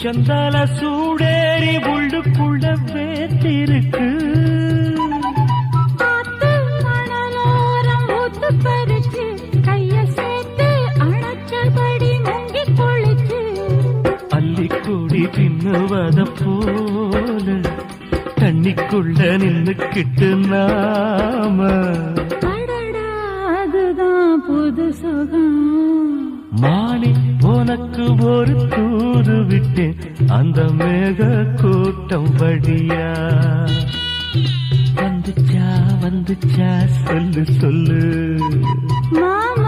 உச்சந்தால சூடேறி உள்ளுக்குள்ள வேத்திருக்கு. ஆத்து மணலோரம் ஊத்து பறிச்சு கைய சேர்த்து அணைச்சபடி முங்கி குளிச்சு அள்ளிக்கூடி தின்னுவத போல தண்ணிக்குள்ள நின்னுக்கிட்டு நாம அதுதான் புது சுகம். மானே உனக்கு ஒரு தூது விட்டேன் அந்த மேக கூட்டம் வழியா. வந்துச்சா வந்துச்சா சொல்லு சொல்லு மாமா